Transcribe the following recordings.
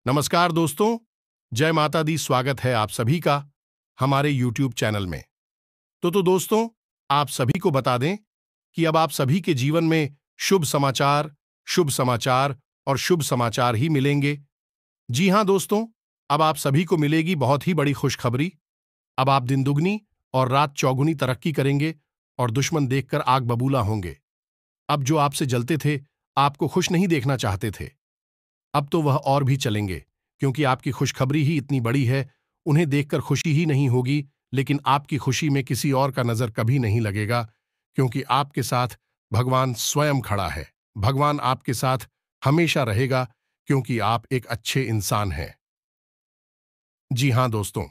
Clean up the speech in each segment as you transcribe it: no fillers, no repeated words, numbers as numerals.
नमस्कार दोस्तों, जय माता दी। स्वागत है आप सभी का हमारे YouTube चैनल में। तो दोस्तों, आप सभी को बता दें कि अब आप सभी के जीवन में शुभ समाचार और शुभ समाचार ही मिलेंगे। जी हां दोस्तों, अब आप सभी को मिलेगी बहुत ही बड़ी खुशखबरी। अब आप दिन दुगनी और रात चौगुनी तरक्की करेंगे और दुश्मन देखकर आग बबूला होंगे। अब जो आपसे जलते थे, आपको खुश नहीं देखना चाहते थे, अब तो वह और भी चलेंगे, क्योंकि आपकी खुशखबरी ही इतनी बड़ी है। उन्हें देखकर खुशी ही नहीं होगी, लेकिन आपकी खुशी में किसी और का नजर कभी नहीं लगेगा, क्योंकि आपके साथ भगवान स्वयं खड़ा है। भगवान आपके साथ हमेशा रहेगा, क्योंकि आप एक अच्छे इंसान हैं। जी हां दोस्तों,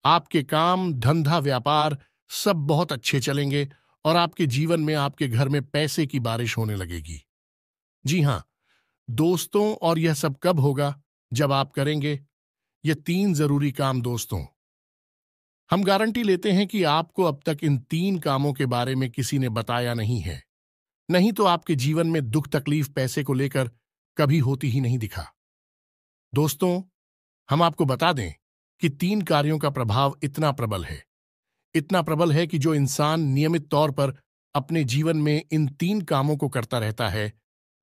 आपके काम, धंधा, व्यापार सब बहुत अच्छे चलेंगे और आपके जीवन में, आपके घर में पैसे की बारिश होने लगेगी। जी हां दोस्तों, और यह सब कब होगा? जब आप करेंगे ये 3 जरूरी काम। दोस्तों, हम गारंटी लेते हैं कि आपको अब तक इन 3 कामों के बारे में किसी ने बताया नहीं है। नहीं तो आपके जीवन में दुख तकलीफ पैसे को लेकर कभी होती ही नहीं दिखा। दोस्तों, हम आपको बता दें कि 3 कार्यों का प्रभाव इतना प्रबल है कि जो इंसान नियमित तौर पर अपने जीवन में इन 3 कामों को करता रहता है,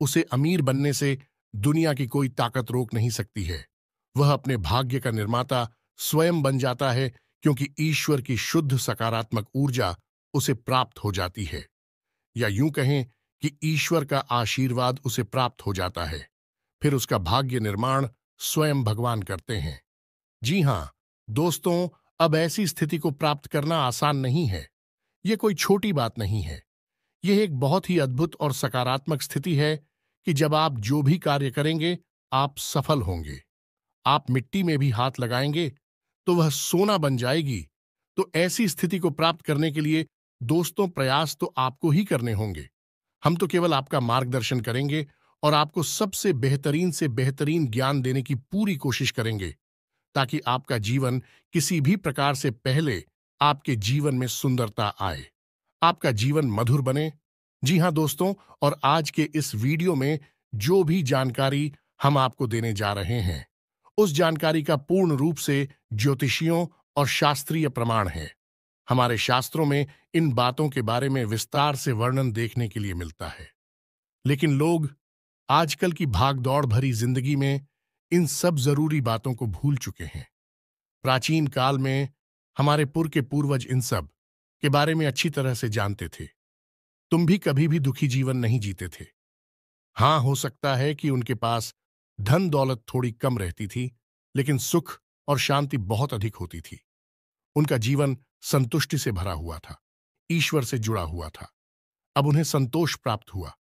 उसे अमीर बनने से दुनिया की कोई ताकत रोक नहीं सकती है। वह अपने भाग्य का निर्माता स्वयं बन जाता है, क्योंकि ईश्वर की शुद्ध सकारात्मक ऊर्जा उसे प्राप्त हो जाती है, या यूं कहें कि ईश्वर का आशीर्वाद उसे प्राप्त हो जाता है। फिर उसका भाग्य निर्माण स्वयं भगवान करते हैं। जी हां दोस्तों, अब ऐसी स्थिति को प्राप्त करना आसान नहीं है। यह कोई छोटी बात नहीं है। यह एक बहुत ही अद्भुत और सकारात्मक स्थिति है कि जब आप जो भी कार्य करेंगे, आप सफल होंगे। आप मिट्टी में भी हाथ लगाएंगे तो वह सोना बन जाएगी। तो ऐसी स्थिति को प्राप्त करने के लिए दोस्तों, प्रयास तो आपको ही करने होंगे। हम तो केवल आपका मार्गदर्शन करेंगे और आपको सबसे बेहतरीन से बेहतरीन ज्ञान देने की पूरी कोशिश करेंगे, ताकि आपका जीवन किसी भी प्रकार से पहले आपके जीवन में सुंदरता आए, आपका जीवन मधुर बने। जी हां दोस्तों, और आज के इस वीडियो में जो भी जानकारी हम आपको देने जा रहे हैं, उस जानकारी का पूर्ण रूप से ज्योतिषियों और शास्त्रीय प्रमाण है। हमारे शास्त्रों में इन बातों के बारे में विस्तार से वर्णन देखने के लिए मिलता है, लेकिन लोग आजकल की भागदौड़ भरी जिंदगी में इन सब जरूरी बातों को भूल चुके हैं। प्राचीन काल में हमारे के पूर्वज इन सब के बारे में अच्छी तरह से जानते थे। तुम भी कभी भी दुखी जीवन नहीं जीते थे। हां, हो सकता है कि उनके पास धन दौलत थोड़ी कम रहती थी, लेकिन सुख और शांति बहुत अधिक होती थी। उनका जीवन संतुष्टि से भरा हुआ था, ईश्वर से जुड़ा हुआ था। अब उन्हें संतोष प्राप्त हुआ,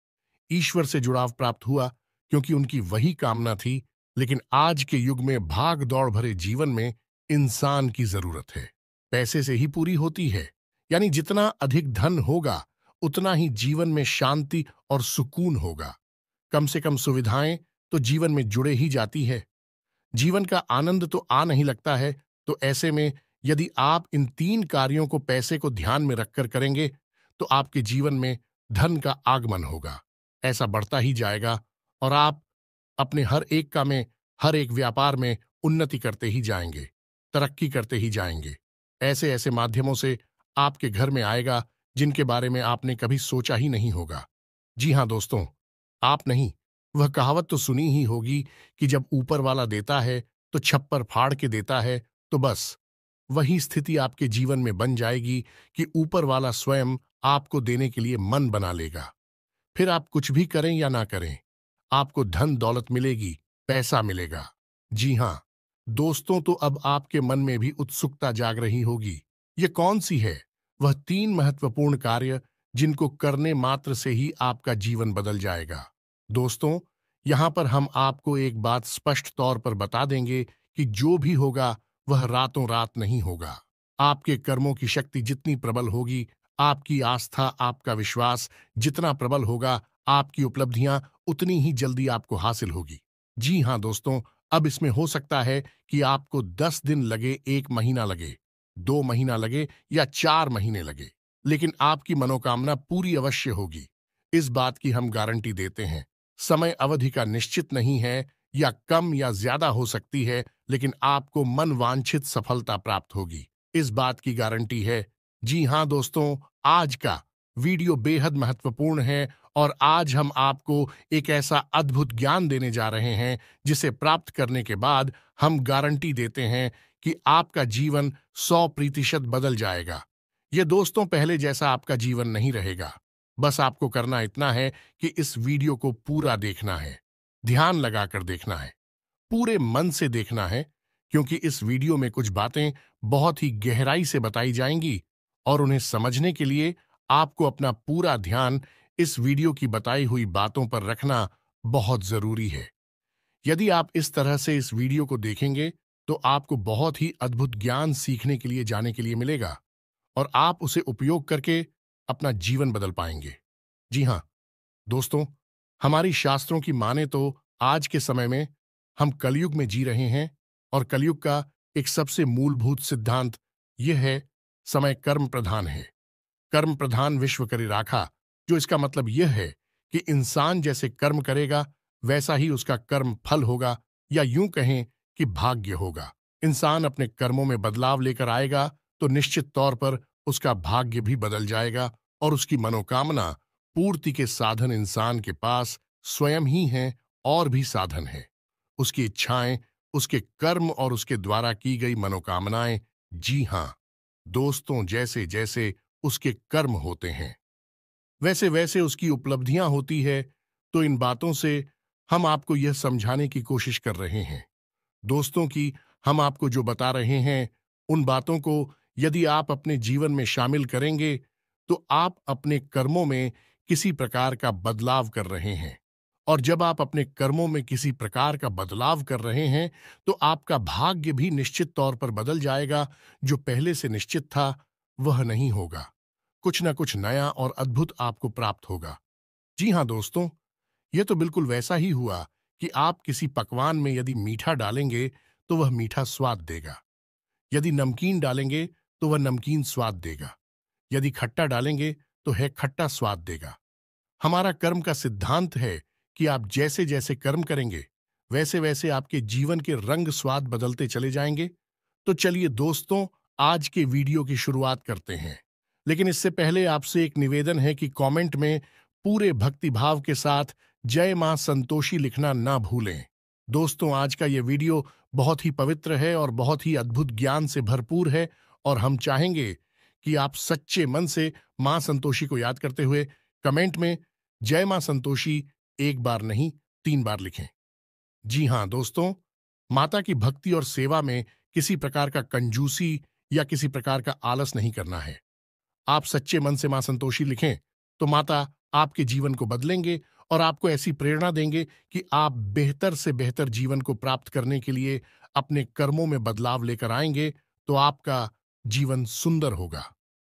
ईश्वर से जुड़ाव प्राप्त हुआ, क्योंकि उनकी वही कामना थी। लेकिन आज के युग में भाग दौड़ भरे जीवन में इंसान की जरूरत है पैसे से ही पूरी होती है। यानी जितना अधिक धन होगा, उतना ही जीवन में शांति और सुकून होगा। कम से कम सुविधाएं तो जीवन में जुड़े ही जाती है। जीवन का आनंद तो आ नहीं लगता है। तो ऐसे में यदि आप इन 3 कार्यों को पैसे को ध्यान में रखकर करेंगे, तो आपके जीवन में धन का आगमन होगा, ऐसा बढ़ता ही जाएगा, और आप अपने हर एक व्यापार में उन्नति करते ही जाएंगे, तरक्की करते ही जाएंगे। ऐसे ऐसे माध्यमों से आपके घर में आएगा जिनके बारे में आपने कभी सोचा ही नहीं होगा। जी हां दोस्तों, आप नहीं, वह कहावत तो सुनी ही होगी कि जब ऊपर वाला देता है तो छप्पर फाड़ के देता है। तो बस वही स्थिति आपके जीवन में बन जाएगी कि ऊपर वाला स्वयं आपको देने के लिए मन बना लेगा। फिर आप कुछ भी करें या ना करें, आपको धन दौलत मिलेगी, पैसा मिलेगा। जी हां दोस्तों, तो अब आपके मन में भी उत्सुकता जाग रही होगी। ये कौन सी है वह 3 महत्वपूर्ण कार्य जिनको करने मात्र से ही आपका जीवन बदल जाएगा? दोस्तों, यहां पर हम आपको एक बात स्पष्ट तौर पर बता देंगे कि जो भी होगा वह रातों रात नहीं होगा। आपके कर्मों की शक्ति जितनी प्रबल होगी, आपकी आस्था, आपका विश्वास जितना प्रबल होगा, आपकी उपलब्धियां उतनी ही जल्दी आपको हासिल होगी। जी हां दोस्तों, अब इसमें हो सकता है कि आपको 10 दिन लगे, 1 महीना लगे, 2 महीना लगे या 4 महीने लगे, लेकिन आपकी मनोकामना पूरी अवश्य होगी। इस बात की हम गारंटी देते हैं। समय अवधि का निश्चित नहीं है, या कम या ज्यादा हो सकती है, लेकिन आपको मनवांछित सफलता प्राप्त होगी, इस बात की गारंटी है। जी हाँ दोस्तों, आज का वीडियो बेहद महत्वपूर्ण है और आज हम आपको एक ऐसा अद्भुत ज्ञान देने जा रहे हैं जिसे प्राप्त करने के बाद हम गारंटी देते हैं कि आपका जीवन 100% बदल जाएगा। ये दोस्तों पहले जैसा आपका जीवन नहीं रहेगा। बस आपको करना इतना है कि इस वीडियो को पूरा देखना है, ध्यान लगाकर देखना है, पूरे मन से देखना है, क्योंकि इस वीडियो में कुछ बातें बहुत ही गहराई से बताई जाएंगी और उन्हें समझने के लिए आपको अपना पूरा ध्यान इस वीडियो की बताई हुई बातों पर रखना बहुत जरूरी है। यदि आप इस तरह से इस वीडियो को देखेंगे तो आपको बहुत ही अद्भुत ज्ञान सीखने के लिए जाने के लिए मिलेगा और आप उसे उपयोग करके अपना जीवन बदल पाएंगे। जी हाँ दोस्तों, हमारी शास्त्रों की माने तो आज के समय में हम कलयुग में जी रहे हैं और कलयुग का एक सबसे मूलभूत सिद्धांत यह है, समय कर्म प्रधान है। कर्म प्रधान विश्व करी राखा, जो इसका मतलब यह है कि इंसान जैसे कर्म करेगा वैसा ही उसका कर्म फल होगा, या यूं कहें कि भाग्य होगा। इंसान अपने कर्मों में बदलाव लेकर आएगा तो निश्चित तौर पर उसका भाग्य भी बदल जाएगा और उसकी मनोकामना पूर्ति के साधन इंसान के पास स्वयं ही हैं और भी साधन हैं। उसकी इच्छाएं, उसके कर्म और उसके द्वारा की गई मनोकामनाएं, जी हां दोस्तों, जैसे जैसे उसके कर्म होते हैं वैसे वैसे उसकी उपलब्धियां होती है। तो इन बातों से हम आपको यह समझाने की कोशिश कर रहे हैं दोस्तों कि हम आपको जो बता रहे हैं उन बातों को यदि आप अपने जीवन में शामिल करेंगे तो आप अपने कर्मों में किसी प्रकार का बदलाव कर रहे हैं। और जब आप अपने कर्मों में किसी प्रकार का बदलाव कर रहे हैं तो आपका भाग्य भी निश्चित तौर पर बदल जाएगा। जो पहले से निश्चित था वह नहीं होगा, कुछ ना कुछ नया और अद्भुत आपको प्राप्त होगा। जी हाँ दोस्तों, यह तो बिल्कुल वैसा ही हुआ कि आप किसी पकवान में यदि मीठा डालेंगे तो वह मीठा स्वाद देगा, यदि नमकीन डालेंगे तो वह नमकीन स्वाद देगा, यदि खट्टा डालेंगे तो है खट्टा स्वाद देगा। हमारा कर्म का सिद्धांत है कि आप जैसे जैसे कर्म करेंगे वैसे वैसे आपके जीवन के रंग स्वाद बदलते चले जाएंगे। तो चलिए दोस्तों, आज के वीडियो की शुरुआत करते हैं, लेकिन इससे पहले आपसे एक निवेदन है कि कमेंट में पूरे भक्तिभाव के साथ जय मां संतोषी लिखना ना भूलें। दोस्तों, आज का ये वीडियो बहुत ही पवित्र है और बहुत ही अद्भुत ज्ञान से भरपूर है और हम चाहेंगे कि आप सच्चे मन से मां संतोषी को याद करते हुए कमेंट में जय मां संतोषी एक बार नहीं 3 बार लिखें। जी हां दोस्तों, माता की भक्ति और सेवा में किसी प्रकार का कंजूसी या किसी प्रकार का आलस नहीं करना है। आप सच्चे मन से मां संतोषी लिखें तो माता आपके जीवन को बदलेंगे और आपको ऐसी प्रेरणा देंगे कि आप बेहतर से बेहतर जीवन को प्राप्त करने के लिए अपने कर्मों में बदलाव लेकर आएंगे तो आपका जीवन सुंदर होगा।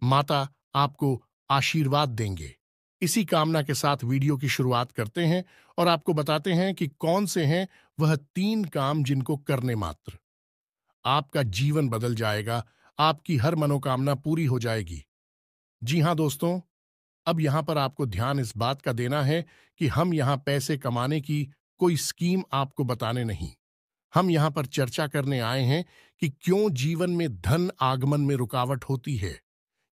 माता आपको आशीर्वाद देंगे। इसी कामना के साथ वीडियो की शुरुआत करते हैं और आपको बताते हैं कि कौन से हैं वह 3 काम जिनको करने मात्र आपका जीवन बदल जाएगा, आपकी हर मनोकामना पूरी हो जाएगी। जी हां दोस्तों, अब यहां पर आपको ध्यान इस बात का देना है कि हम यहां पैसे कमाने की कोई स्कीम आपको बताने नहीं, हम यहां पर चर्चा करने आए हैं कि क्यों जीवन में धन आगमन में रुकावट होती है।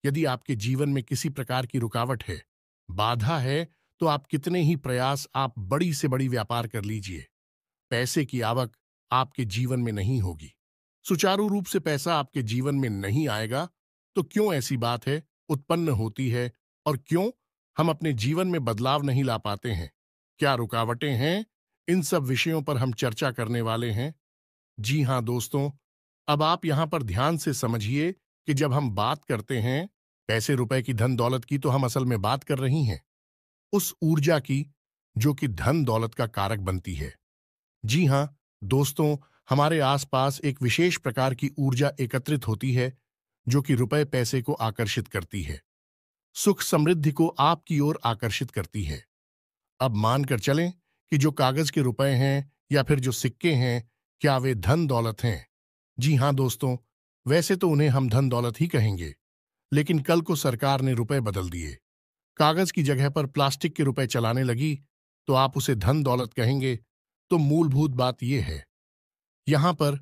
यदि आपके जीवन में किसी प्रकार की रुकावट है, बाधा है, तो आप कितने ही प्रयास आप बड़ी से बड़ी व्यापार कर लीजिए, पैसे की आवक आपके जीवन में नहीं होगी, सुचारू रूप से पैसा आपके जीवन में नहीं आएगा। तो क्यों ऐसी बात है उत्पन्न होती है और क्यों हम अपने जीवन में बदलाव नहीं ला पाते हैं, क्या रुकावटें हैं, इन सब विषयों पर हम चर्चा करने वाले हैं। जी हां दोस्तों, अब आप यहां पर ध्यान से समझिए कि जब हम बात करते हैं पैसे रुपए की, धन दौलत की, तो हम असल में बात कर रही हैं उस ऊर्जा की जो कि धन दौलत का कारक बनती है। जी हां दोस्तों, हमारे आसपास एक विशेष प्रकार की ऊर्जा एकत्रित होती है जो कि रुपए पैसे को आकर्षित करती है, सुख समृद्धि को आपकी ओर आकर्षित करती है। अब मानकर चलें कि जो कागज के रुपए हैं या फिर जो सिक्के हैं, क्या वे धन दौलत हैं? जी हां दोस्तों, वैसे तो उन्हें हम धन दौलत ही कहेंगे, लेकिन कल को सरकार ने रुपए बदल दिए, कागज की जगह पर प्लास्टिक के रुपए चलाने लगी, तो आप उसे धन दौलत कहेंगे? तो मूलभूत बात यह है यहां पर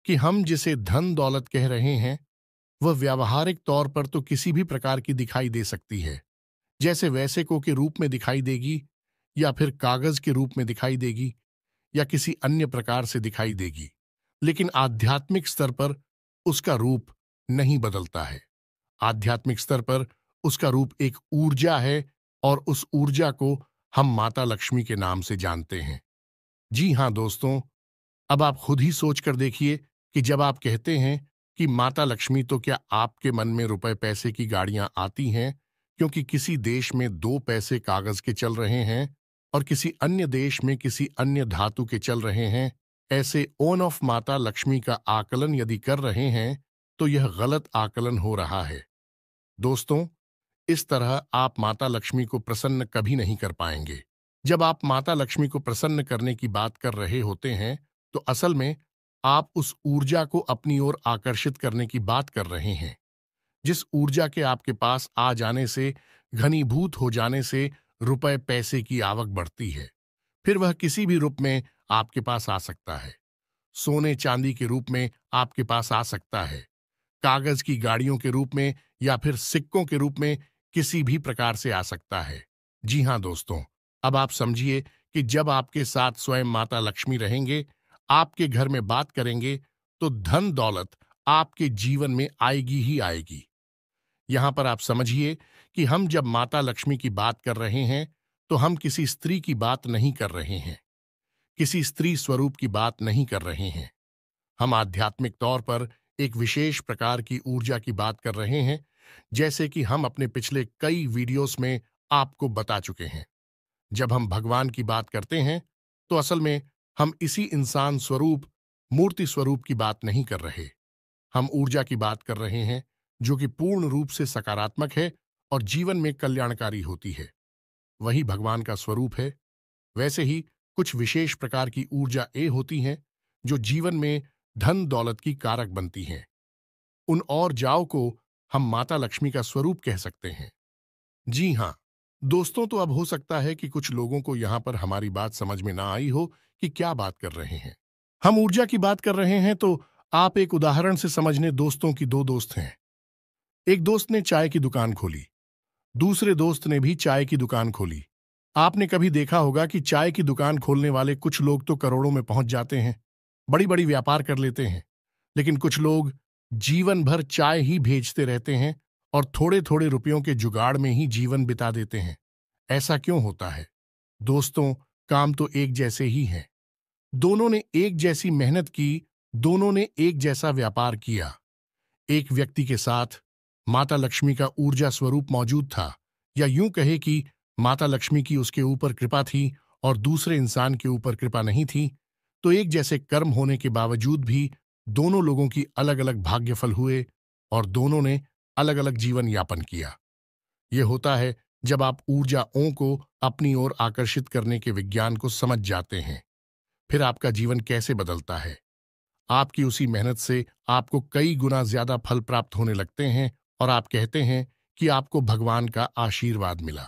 कि हम जिसे धन दौलत कह रहे हैं वह व्यावहारिक तौर पर तो किसी भी प्रकार की दिखाई दे सकती है, जैसे वैसेको के रूप में दिखाई देगी, या फिर कागज के रूप में दिखाई देगी, या किसी अन्य प्रकार से दिखाई देगी, लेकिन आध्यात्मिक स्तर पर उसका रूप नहीं बदलता है। आध्यात्मिक स्तर पर उसका रूप एक ऊर्जा है, और उस ऊर्जा को हम माता लक्ष्मी के नाम से जानते हैं। जी हां दोस्तों, अब आप खुद ही सोच कर देखिए कि जब आप कहते हैं कि माता लक्ष्मी, तो क्या आपके मन में रुपए पैसे की गाड़ियां आती हैं क्योंकि किसी देश में 2 पैसे कागज के चल रहे हैं और किसी अन्य देश में किसी अन्य धातु के चल रहे हैं? ऐसे ओन ऑफ माता लक्ष्मी का आकलन यदि कर रहे हैं तो यह गलत आकलन हो रहा है। दोस्तों, इस तरह आप माता लक्ष्मी को प्रसन्न कभी नहीं कर पाएंगे। जब आप माता लक्ष्मी को प्रसन्न करने की बात कर रहे होते हैं तो असल में आप उस ऊर्जा को अपनी ओर आकर्षित करने की बात कर रहे हैं, जिस ऊर्जा के आपके पास आ जाने से, घनीभूत हो जाने से रुपए पैसे की आवक बढ़ती है। फिर वह किसी भी रूप में आपके पास आ सकता है। सोने चांदी के रूप में आपके पास आ सकता है, कागज की गाड़ियों के रूप में, या फिर सिक्कों के रूप में किसी भी प्रकार से आ सकता है। जी हां दोस्तों, अब आप समझिए कि जब आपके साथ स्वयं माता लक्ष्मी रहेंगे, आपके घर में बात करेंगे, तो धन दौलत आपके जीवन में आएगी ही आएगी। यहां पर आप समझिए कि हम जब माता लक्ष्मी की बात कर रहे हैं तो हम किसी स्त्री की बात नहीं कर रहे हैं, किसी स्त्री स्वरूप की बात नहीं कर रहे हैं। हम आध्यात्मिक तौर पर एक विशेष प्रकार की ऊर्जा की बात कर रहे हैं, जैसे कि हम अपने पिछले कई वीडियोस में आपको बता चुके हैं। जब हम भगवान की बात करते हैं तो असल में हम इसी इंसान स्वरूप, मूर्ति स्वरूप की बात नहीं कर रहे। हम ऊर्जा की बात कर रहे हैं जो कि पूर्ण रूप से सकारात्मक है और जीवन में कल्याणकारी होती है। वही भगवान का स्वरूप है। वैसे ही कुछ विशेष प्रकार की ऊर्जा ए होती हैं जो जीवन में धन दौलत की कारक बनती हैं। उन और जाओ को हम माता लक्ष्मी का स्वरूप कह सकते हैं। जी हां दोस्तों, तो अब हो सकता है कि कुछ लोगों को यहां पर हमारी बात समझ में ना आई हो कि क्या बात कर रहे हैं। हम ऊर्जा की बात कर रहे हैं तो आप एक उदाहरण से समझने। दोस्तों की 2 दोस्त हैं। एक दोस्त ने चाय की दुकान खोली, दूसरे दोस्त ने भी चाय की दुकान खोली। आपने कभी देखा होगा कि चाय की दुकान खोलने वाले कुछ लोग तो करोड़ों में पहुंच जाते हैं, बड़ी बड़ी व्यापार कर लेते हैं, लेकिन कुछ लोग जीवन भर चाय ही भेजते रहते हैं और थोड़े थोड़े रुपयों के जुगाड़ में ही जीवन बिता देते हैं। ऐसा क्यों होता है? दोस्तों, काम तो एक जैसे ही हैं। दोनों ने एक जैसी मेहनत की, दोनों ने एक जैसा व्यापार किया। एक व्यक्ति के साथ माता लक्ष्मी का ऊर्जा स्वरूप मौजूद था, या यूं कहे कि माता लक्ष्मी की उसके ऊपर कृपा थी और दूसरे इंसान के ऊपर कृपा नहीं थी, तो एक जैसे कर्म होने के बावजूद भी दोनों लोगों की अलग अलग भाग्यफल हुए और दोनों ने अलग अलग जीवन यापन किया। यह होता है जब आप ऊर्जाओं को अपनी ओर आकर्षित करने के विज्ञान को समझ जाते हैं। फिर आपका जीवन कैसे बदलता है। आपकी उसी मेहनत से आपको कई गुना ज्यादा फल प्राप्त होने लगते हैं और आप कहते हैं कि आपको भगवान का आशीर्वाद मिला।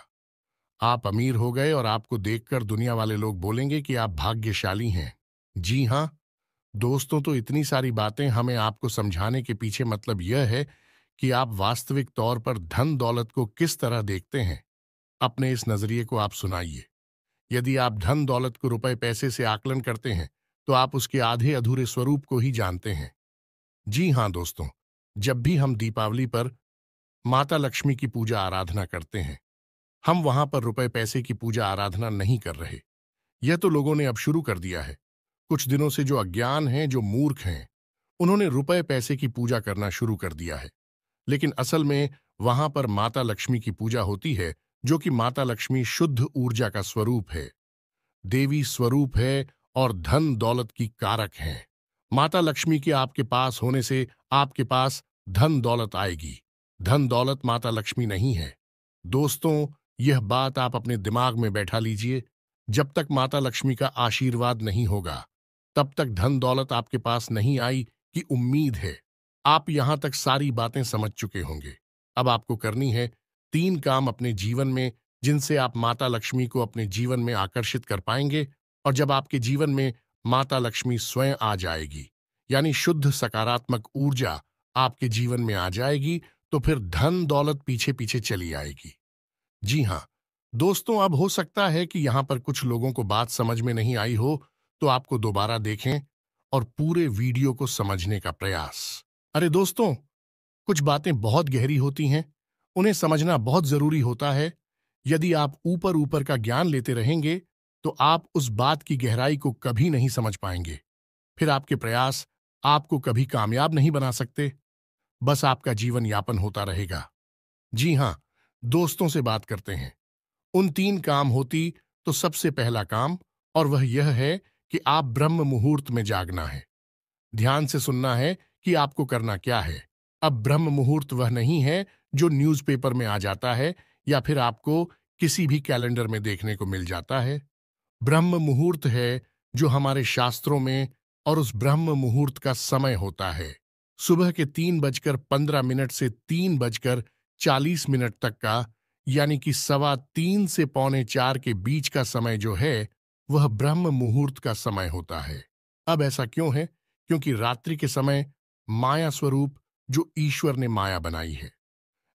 आप अमीर हो गए और आपको देखकर दुनिया वाले लोग बोलेंगे कि आप भाग्यशाली हैं। जी हां दोस्तों, तो इतनी सारी बातें हमें आपको समझाने के पीछे मतलब यह है कि आप वास्तविक तौर पर धन दौलत को किस तरह देखते हैं। अपने इस नजरिए को आप सुनाइए। यदि आप धन दौलत को रुपए पैसे से आकलन करते हैं तो आप उसके आधे अधूरे स्वरूप को ही जानते हैं। जी हां दोस्तों, जब भी हम दीपावली पर माता लक्ष्मी की पूजा आराधना करते हैं, हम वहां पर रुपए पैसे की पूजा आराधना नहीं कर रहे। यह तो लोगों ने अब शुरू कर दिया है। कुछ दिनों से जो अज्ञान हैं, जो मूर्ख हैं, उन्होंने रुपए पैसे की पूजा करना शुरू कर दिया है। लेकिन असल में वहां पर माता लक्ष्मी की पूजा होती है, जो कि माता लक्ष्मी शुद्ध ऊर्जा का स्वरूप है, देवी स्वरूप है और धन दौलत की कारक हैं। माता लक्ष्मी के आपके पास होने से आपके पास धन दौलत आएगी। धन दौलत माता लक्ष्मी नहीं है। दोस्तों, यह बात आप अपने दिमाग में बैठा लीजिए। जब तक माता लक्ष्मी का आशीर्वाद नहीं होगा, तब तक धन दौलत आपके पास नहीं आई की उम्मीद है। आप यहां तक सारी बातें समझ चुके होंगे। अब आपको करनी है 3 काम अपने जीवन में, जिनसे आप माता लक्ष्मी को अपने जीवन में आकर्षित कर पाएंगे और जब आपके जीवन में माता लक्ष्मी स्वयं आ जाएगी, यानी शुद्ध सकारात्मक ऊर्जा आपके जीवन में आ जाएगी, तो फिर धन दौलत पीछे पीछे चली आएगी। जी हाँ दोस्तों, अब हो सकता है कि यहां पर कुछ लोगों को बात समझ में नहीं आई हो, तो आपको दोबारा देखें और पूरे वीडियो को समझने का प्रयास। अरे दोस्तों, कुछ बातें बहुत गहरी होती हैं, उन्हें समझना बहुत जरूरी होता है। यदि आप ऊपर ऊपर का ज्ञान लेते रहेंगे, तो आप उस बात की गहराई को कभी नहीं समझ पाएंगे। फिर आपके प्रयास आपको कभी कामयाब नहीं बना सकते, बस आपका जीवन यापन होता रहेगा। जी हाँ, दोस्तों से बात करते हैं। उन 3 काम होती तो सबसे पहला काम, और वह यह है कि आप ब्रह्म मुहूर्त में जागना है। ध्यान से सुनना है कि आपको करना क्या है। अब ब्रह्म मुहूर्त वह नहीं है जो न्यूज़पेपर में आ जाता है या फिर आपको किसी भी कैलेंडर में देखने को मिल जाता है। ब्रह्म मुहूर्त है जो हमारे शास्त्रों में, और उस ब्रह्म मुहूर्त का समय होता है सुबह के 3:15 से 3:40 तक का, यानी कि 3:15 से 3:45 के बीच का समय जो है, वह ब्रह्म मुहूर्त का समय होता है। अब ऐसा क्यों है? क्योंकि रात्रि के समय माया स्वरूप जो ईश्वर ने माया बनाई है,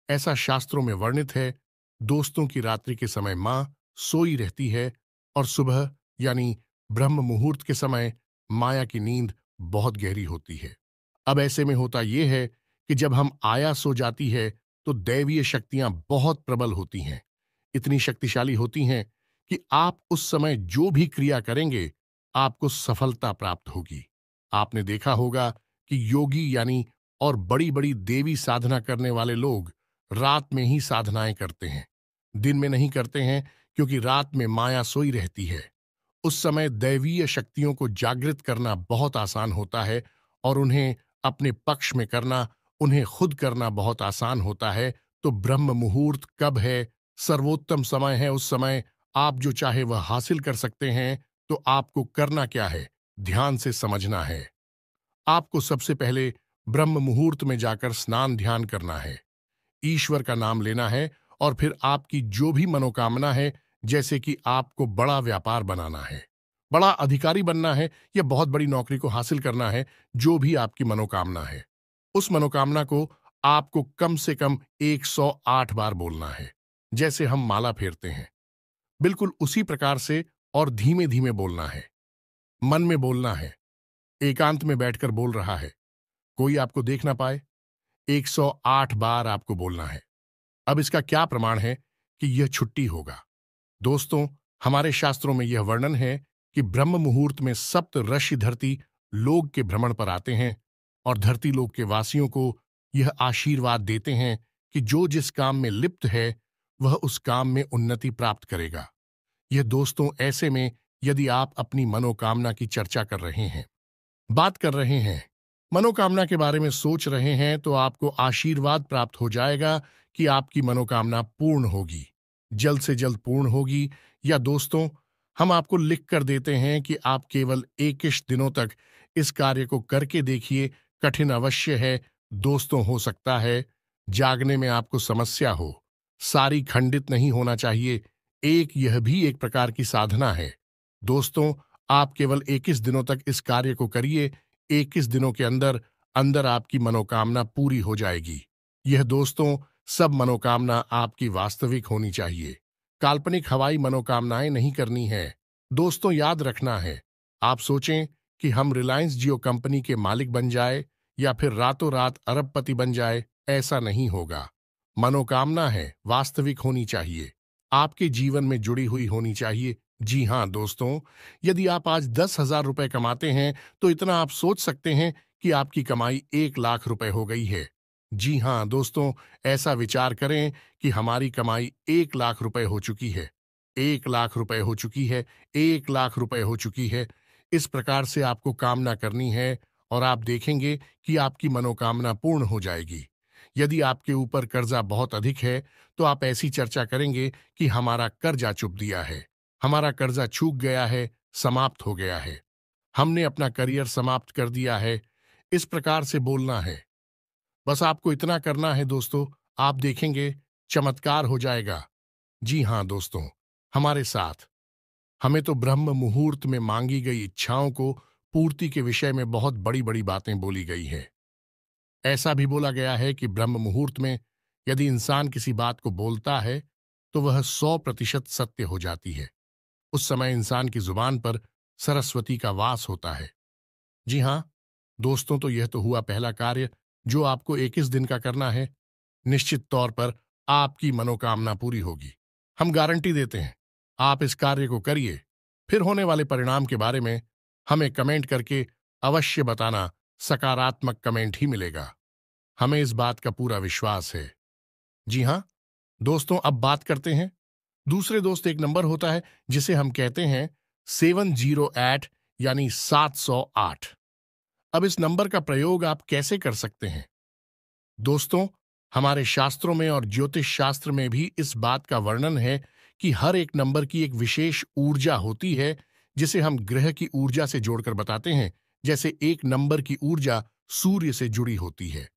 ऐसा शास्त्रों में वर्णित है। दोस्तों की रात्रि के समय मां सोई रहती है और सुबह यानी ब्रह्म मुहूर्त के समय माया की नींद बहुत गहरी होती है। अब ऐसे में होता यह है कि जब हम आया सो जाती है, तो दैवीय शक्तियां बहुत प्रबल होती हैं, इतनी शक्तिशाली होती हैं कि आप उस समय जो भी क्रिया करेंगे, आपको सफलता प्राप्त होगी। आपने देखा होगा कि योगी यानी और बड़ी बड़ी देवी साधना करने वाले लोग रात में ही साधनाएं करते हैं, दिन में नहीं करते हैं, क्योंकि रात में माया सोई रहती है। उस समय दैवीय शक्तियों को जागृत करना बहुत आसान होता है, और उन्हें अपने पक्ष में करना, उन्हें खुद करना बहुत आसान होता है। तो ब्रह्म मुहूर्त कब है? सर्वोत्तम समय है। उस समय आप जो चाहे वह हासिल कर सकते हैं। तो आपको करना क्या है? ध्यान से समझना है। आपको सबसे पहले ब्रह्म मुहूर्त में जाकर स्नान ध्यान करना है, ईश्वर का नाम लेना है, और फिर आपकी जो भी मनोकामना है, जैसे कि आपको बड़ा व्यापार बनाना है, बड़ा अधिकारी बनना है, या बहुत बड़ी नौकरी को हासिल करना है, जो भी आपकी मनोकामना है, उस मनोकामना को आपको कम से कम 108 बार बोलना है, जैसे हम माला फेरते हैं, बिल्कुल उसी प्रकार से, और धीमे धीमे बोलना है, मन में बोलना है, एकांत में बैठकर बोल रहा है, कोई आपको देख ना पाए। 108 बार आपको बोलना है। अब इसका क्या प्रमाण है कि यह छुट्टी होगा? दोस्तों, हमारे शास्त्रों में यह वर्णन है कि ब्रह्म मुहूर्त में सप्त ऋषि धरती लोक के भ्रमण पर आते हैं, और धरती लोक के वासियों को यह आशीर्वाद देते हैं कि जो जिस काम में लिप्त है, वह उस काम में उन्नति प्राप्त करेगा। यह दोस्तों ऐसे में, यदि आप अपनी मनोकामना की चर्चा कर रहे हैं, बात कर रहे हैं, मनोकामना के बारे में सोच रहे हैं, तो आपको आशीर्वाद प्राप्त हो जाएगा कि आपकी मनोकामना पूर्ण होगी, जल्द से जल्द पूर्ण होगी। या दोस्तों, हम आपको लिख कर देते हैं कि आप केवल 21 दिनों तक इस कार्य को करके देखिए। कठिन अवश्य है दोस्तों, हो सकता है जागने में आपको समस्या हो, सारी खंडित नहीं होना चाहिए, यह भी एक प्रकार की साधना है। दोस्तों, आप केवल 21 दिनों तक इस कार्य को करिए, 21 दिनों के अंदर अंदर आपकी मनोकामना पूरी हो जाएगी। यह दोस्तों, सब मनोकामना आपकी वास्तविक होनी चाहिए, काल्पनिक हवाई मनोकामनाएं नहीं करनी है। दोस्तों, याद रखना है, आप सोचें कि हम रिलायंस जियो कंपनी के मालिक बन जाए या फिर रातों रात अरबपति बन जाए, ऐसा नहीं होगा। मनोकामना है वास्तविक होनी चाहिए, आपके जीवन में जुड़ी हुई होनी चाहिए। जी हाँ दोस्तों, यदि आप आज 10,000 रुपए कमाते हैं, तो इतना आप सोच सकते हैं कि आपकी कमाई 1,00,000 रुपए हो गई है। जी हाँ दोस्तों, ऐसा विचार करें कि हमारी कमाई 1,00,000 रुपए हो चुकी है, 1,00,000 रुपए हो चुकी है, 1,00,000 रुपए हो चुकी है। इस प्रकार से आपको कामना करनी है, और आप देखेंगे कि आपकी मनोकामना पूर्ण हो जाएगी। यदि आपके ऊपर कर्जा बहुत अधिक है, तो आप ऐसी चर्चा करेंगे कि हमारा कर्जा चुप दिया है, हमारा कर्जा चूक गया है, समाप्त हो गया है, हमने अपना करियर समाप्त कर दिया है। इस प्रकार से बोलना है। बस आपको इतना करना है दोस्तों, आप देखेंगे चमत्कार हो जाएगा। जी हाँ दोस्तों, हमारे साथ हमें तो ब्रह्म मुहूर्त में मांगी गई इच्छाओं को पूर्ति के विषय में बहुत बड़ी बड़ी बातें बोली गई हैं। ऐसा भी बोला गया है कि ब्रह्म मुहूर्त में यदि इंसान किसी बात को बोलता है तो वह 100% सत्य हो जाती है। उस समय इंसान की जुबान पर सरस्वती का वास होता है। जी हाँ दोस्तों, तो यह तो हुआ पहला कार्य जो आपको 21 दिन का करना है। निश्चित तौर पर आपकी मनोकामना पूरी होगी। हम गारंटी देते हैं। आप इस कार्य को करिए, फिर होने वाले परिणाम के बारे में हमें कमेंट करके अवश्य बताना। सकारात्मक कमेंट ही मिलेगा, हमें इस बात का पूरा विश्वास है। जी हाँ दोस्तों, अब बात करते हैं दूसरे दोस्त। एक नंबर होता है जिसे हम कहते हैं 708 यानी 708। अब इस नंबर का प्रयोग आप कैसे कर सकते हैं दोस्तों? हमारे शास्त्रों में और ज्योतिष शास्त्र में भी इस बात का वर्णन है कि हर एक नंबर की एक विशेष ऊर्जा होती है जिसे हम ग्रह की ऊर्जा से जोड़कर बताते हैं। जैसे एक नंबर की ऊर्जा सूर्य से जुड़ी होती है,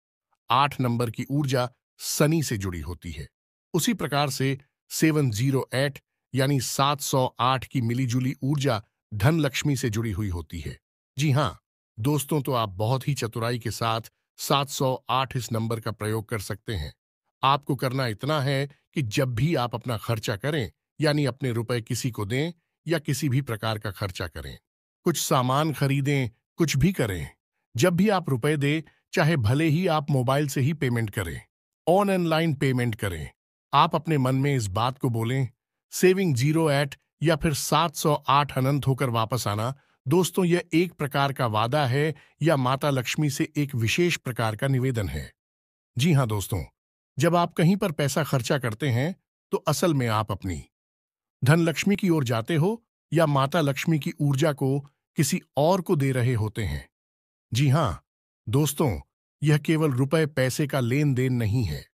8 नंबर की ऊर्जा शनि से जुड़ी होती है। उसी प्रकार से 708 यानी 708 की मिलीजुली ऊर्जा धन लक्ष्मी से जुड़ी हुई होती है। जी हाँ दोस्तों, तो आप बहुत ही चतुराई के साथ 708 इस नंबर का प्रयोग कर सकते हैं। आपको करना इतना है कि जब भी आप अपना खर्चा करें, यानी अपने रुपए किसी को दें या किसी भी प्रकार का खर्चा करें, कुछ सामान खरीदें, कुछ भी करें, जब भी आप रुपए दें, चाहे भले ही आप मोबाइल से ही पेमेंट करें, ऑनलाइन पेमेंट करें, आप अपने मन में इस बात को बोलें, सेविंग 08 या फिर 708 अनंत होकर वापस आना। दोस्तों, यह एक प्रकार का वादा है या माता लक्ष्मी से एक विशेष प्रकार का निवेदन है। जी हाँ दोस्तों, जब आप कहीं पर पैसा खर्चा करते हैं तो असल में आप अपनी धन लक्ष्मी की ओर जाते हो या माता लक्ष्मी की ऊर्जा को किसी और को दे रहे होते हैं। जी हाँ दोस्तों, यह केवल रुपए पैसे का लेन देन नहीं है,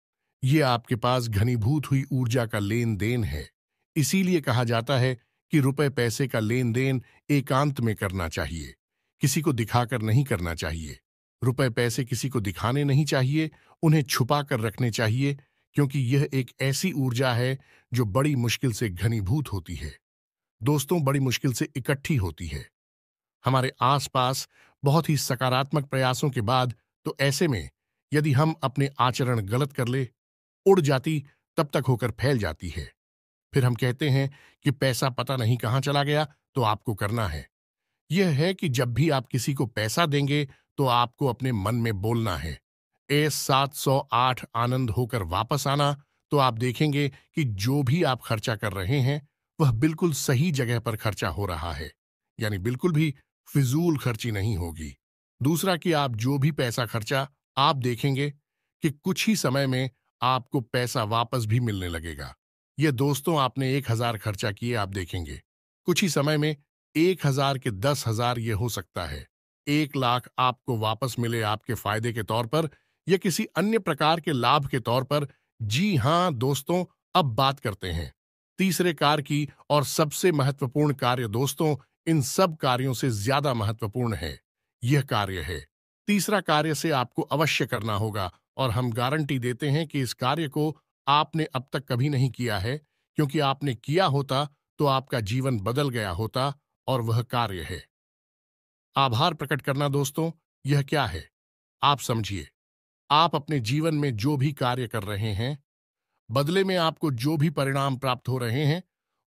यह आपके पास घनीभूत हुई ऊर्जा का लेन देन है। इसीलिए कहा जाता है कि रुपए पैसे का लेन देन एकांत में करना चाहिए, किसी को दिखाकर नहीं करना चाहिए। रुपए पैसे किसी को दिखाने नहीं चाहिए, उन्हें छुपा कर रखने चाहिए, क्योंकि यह एक ऐसी ऊर्जा है जो बड़ी मुश्किल से घनीभूत होती है। दोस्तों, बड़ी मुश्किल से इकट्ठी होती है हमारे आसपास बहुत ही सकारात्मक प्रयासों के बाद। तो ऐसे में यदि हम अपने आचरण गलत कर ले, उड़ जाती तब तक होकर फैल जाती है। फिर हम कहते हैं कि पैसा पता नहीं कहां चला गया। तो आपको करना है यह है कि जब भी आप किसी को पैसा देंगे तो आपको अपने मन में बोलना है, ए 708 आनंद होकर वापस आना। तो आप देखेंगे कि जो भी आप खर्चा कर रहे हैं वह बिल्कुल सही जगह पर खर्चा हो रहा है, यानी बिल्कुल भी फिजूल खर्ची नहीं होगी। दूसरा कि आप जो भी पैसा खर्चा, आप देखेंगे कि कुछ ही समय में आपको पैसा वापस भी मिलने लगेगा। ये दोस्तों, आपने 1000 खर्चा किए, आप देखेंगे कुछ ही समय में 1000 के 10,000 ये हो सकता है। 1 लाख आपको वापस मिले आपके फायदे के तौर पर या किसी अन्य प्रकार के लाभ के तौर पर। जी हां दोस्तों, अब बात करते हैं तीसरे कार्य की, और सबसे महत्वपूर्ण कार्य दोस्तों, इन सब कार्यों से ज्यादा महत्वपूर्ण है। यह कार्य है, तीसरा कार्य से आपको अवश्य करना होगा, और हम गारंटी देते हैं कि इस कार्य को आपने अब तक कभी नहीं किया है, क्योंकि आपने किया होता तो आपका जीवन बदल गया होता। और वह कार्य है आभार प्रकट करना। दोस्तों, यह क्या है आप समझिए। आप अपने जीवन में जो भी कार्य कर रहे हैं, बदले में आपको जो भी परिणाम प्राप्त हो रहे हैं,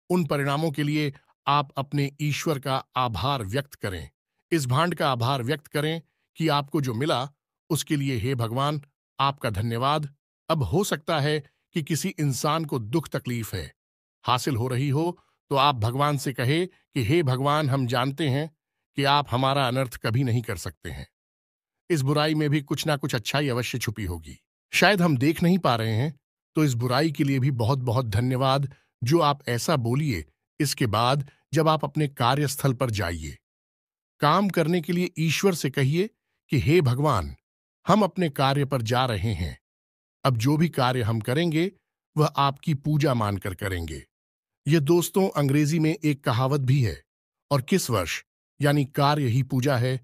उन परिणामों के लिए आप अपने ईश्वर का आभार व्यक्त करें। इस भांड का आभार व्यक्त करें कि आपको जो मिला उसके लिए हे भगवान आपका धन्यवाद। अब हो सकता है कि किसी इंसान को दुख तकलीफ है हासिल हो रही हो, तो आप भगवान से कहे कि हे भगवान, हम जानते हैं कि आप हमारा अनर्थ कभी नहीं कर सकते हैं। इस बुराई में भी कुछ ना कुछ अच्छाई अवश्य छुपी होगी, शायद हम देख नहीं पा रहे हैं। तो इस बुराई के लिए भी बहुत बहुत धन्यवाद जो आप ऐसा बोलिए। इसके बाद जब आप अपने कार्यस्थल पर जाइए, काम करने के लिए ईश्वर से कहिए कि हे भगवान, हम अपने कार्य पर जा रहे हैं। अब जो भी कार्य हम करेंगे वह आपकी पूजा मानकर करेंगे। यह दोस्तों अंग्रेजी में एक कहावत भी है, और किस वर्ष यानी कार्य ही पूजा है।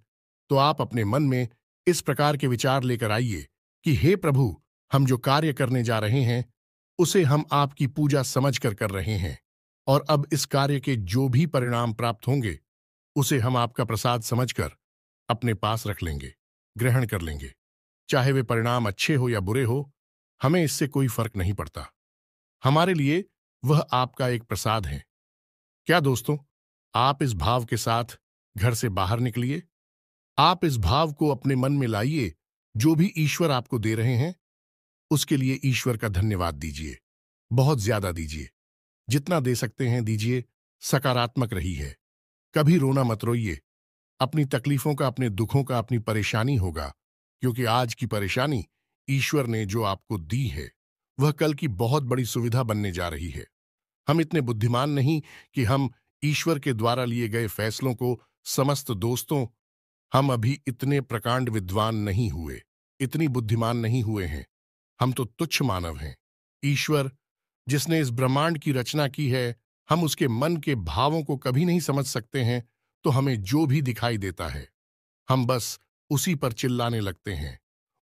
तो आप अपने मन में इस प्रकार के विचार लेकर आइए कि हे प्रभु, हम जो कार्य करने जा रहे हैं उसे हम आपकी पूजा समझकर कर रहे हैं, और अब इस कार्य के जो भी परिणाम प्राप्त होंगे उसे हम आपका प्रसाद समझकर अपने पास रख लेंगे, ग्रहण कर लेंगे। चाहे वे परिणाम अच्छे हो या बुरे हो, हमें इससे कोई फर्क नहीं पड़ता। हमारे लिए वह आपका एक प्रसाद है। क्या दोस्तों, आप इस भाव के साथ घर से बाहर निकलिए। आप इस भाव को अपने मन में लाइए। जो भी ईश्वर आपको दे रहे हैं उसके लिए ईश्वर का धन्यवाद दीजिए, बहुत ज्यादा दीजिए। जितना दे सकते हैं दीजिए। सकारात्मक रही है। कभी रोना मत रोइए। अपनी तकलीफों का, अपने दुखों का, अपनी परेशानी होगा, क्योंकि आज की परेशानी ईश्वर ने जो आपको दी है वह कल की बहुत बड़ी सुविधा बनने जा रही है। हम इतने बुद्धिमान नहीं कि हम ईश्वर के द्वारा लिए गए फैसलों को समस्त दोस्तों, हम अभी इतने प्रकांड विद्वान नहीं हुए, इतनी बुद्धिमान नहीं हुए हैं। हम तो तुच्छ मानव हैं। ईश्वर जिसने इस ब्रह्मांड की रचना की है, हम उसके मन के भावों को कभी नहीं समझ सकते हैं। तो हमें जो भी दिखाई देता है हम बस उसी पर चिल्लाने लगते हैं,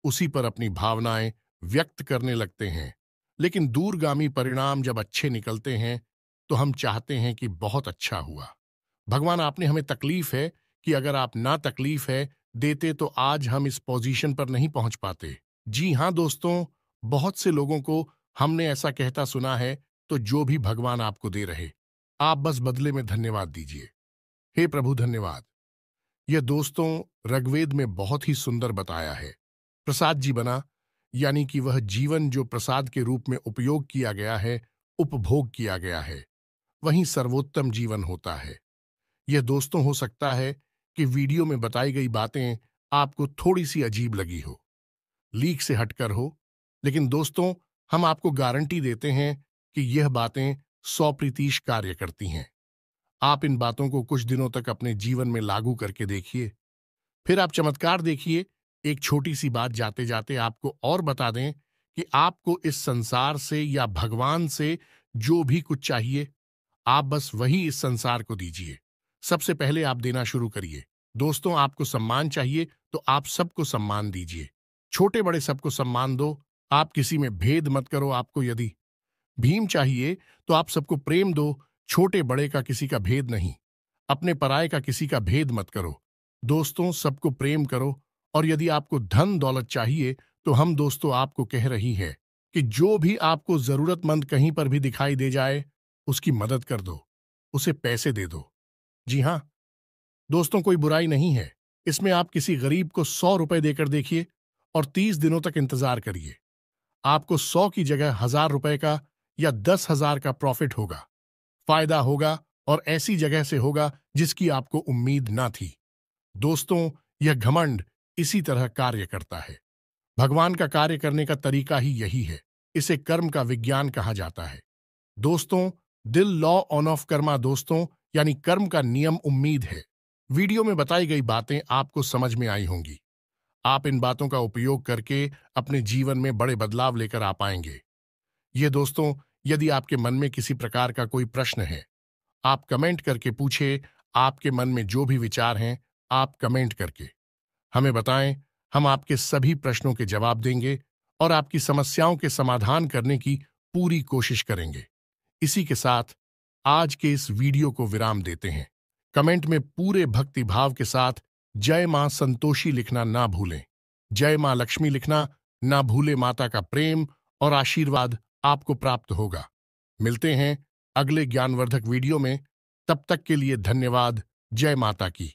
उसी पर अपनी भावनाएं व्यक्त करने लगते हैं। लेकिन दूरगामी परिणाम जब अच्छे निकलते हैं तो हम चाहते हैं कि बहुत अच्छा हुआ। भगवान, आपने हमें तकलीफ है कि अगर आप ना तकलीफ है देते तो आज हम इस पोजीशन पर नहीं पहुंच पाते। जी हां दोस्तों, बहुत से लोगों को हमने ऐसा कहता सुना है। तो जो भी भगवान आपको दे रहे, आप बस बदले में धन्यवाद दीजिए। हे प्रभु धन्यवाद। यह दोस्तों ऋग्वेद में बहुत ही सुंदर बताया है। प्रसाद जी बना, यानी कि वह जीवन जो प्रसाद के रूप में उपयोग किया गया है, उपभोग किया गया है, वही सर्वोत्तम जीवन होता है। यह दोस्तों हो सकता है कि वीडियो में बताई गई बातें आपको थोड़ी सी अजीब लगी हो, लीक से हटकर हो, लेकिन दोस्तों हम आपको गारंटी देते हैं कि यह बातें 100% कार्य करती हैं। आप इन बातों को कुछ दिनों तक अपने जीवन में लागू करके देखिए, फिर आप चमत्कार देखिए। एक छोटी सी बात जाते जाते आपको और बता दें कि आपको इस संसार से या भगवान से जो भी कुछ चाहिए, आप बस वही इस संसार को दीजिए। सबसे पहले आप देना शुरू करिए। दोस्तों, आपको सम्मान चाहिए तो आप सबको सम्मान दीजिए। छोटे बड़े सबको सम्मान दो। आप किसी में भेद मत करो। आपको यदि भीम चाहिए तो आप सबको प्रेम दो। छोटे बड़े का किसी का भेद नहीं। अपने पराये का किसी का भेद मत करो। दोस्तों, सबको प्रेम करो। और यदि आपको धन दौलत चाहिए तो हम दोस्तों आपको कह रही है कि जो भी आपको जरूरतमंद कहीं पर भी दिखाई दे जाए उसकी मदद कर दो, उसे पैसे दे दो। जी हां दोस्तों, कोई बुराई नहीं है इसमें। आप किसी गरीब को 100 रुपए देकर देखिए और 30 दिनों तक इंतजार करिए। आपको 100 की जगह 1000 रुपए का या 10,000 का प्रॉफिट होगा, फायदा होगा, और ऐसी जगह से होगा जिसकी आपको उम्मीद ना थी। दोस्तों, यह घमंड इसी तरह कार्य करता है। भगवान का कार्य करने का तरीका ही यही है। इसे कर्म का विज्ञान कहा जाता है। दोस्तों, दिल लॉ ऑन ऑफ कर्मा दोस्तों, यानी कर्म का नियम उम्मीद है। वीडियो में बताई गई बातें आपको समझ में आई होंगी। आप इन बातों का उपयोग करके अपने जीवन में बड़े बदलाव लेकर आ पाएंगे। ये दोस्तों, यदि आपके मन में किसी प्रकार का कोई प्रश्न है, आप कमेंट करके पूछे। आपके मन में जो भी विचार हैं, आप कमेंट करके हमें बताएं। हम आपके सभी प्रश्नों के जवाब देंगे और आपकी समस्याओं के समाधान करने की पूरी कोशिश करेंगे। इसी के साथ आज के इस वीडियो को विराम देते हैं। कमेंट में पूरे भक्ति भाव के साथ जय मां संतोषी लिखना ना भूलें। जय मां लक्ष्मी लिखना ना भूले। माता का प्रेम और आशीर्वाद आपको प्राप्त होगा। मिलते हैं अगले ज्ञानवर्धक वीडियो में। तब तक के लिए धन्यवाद। जय माता की।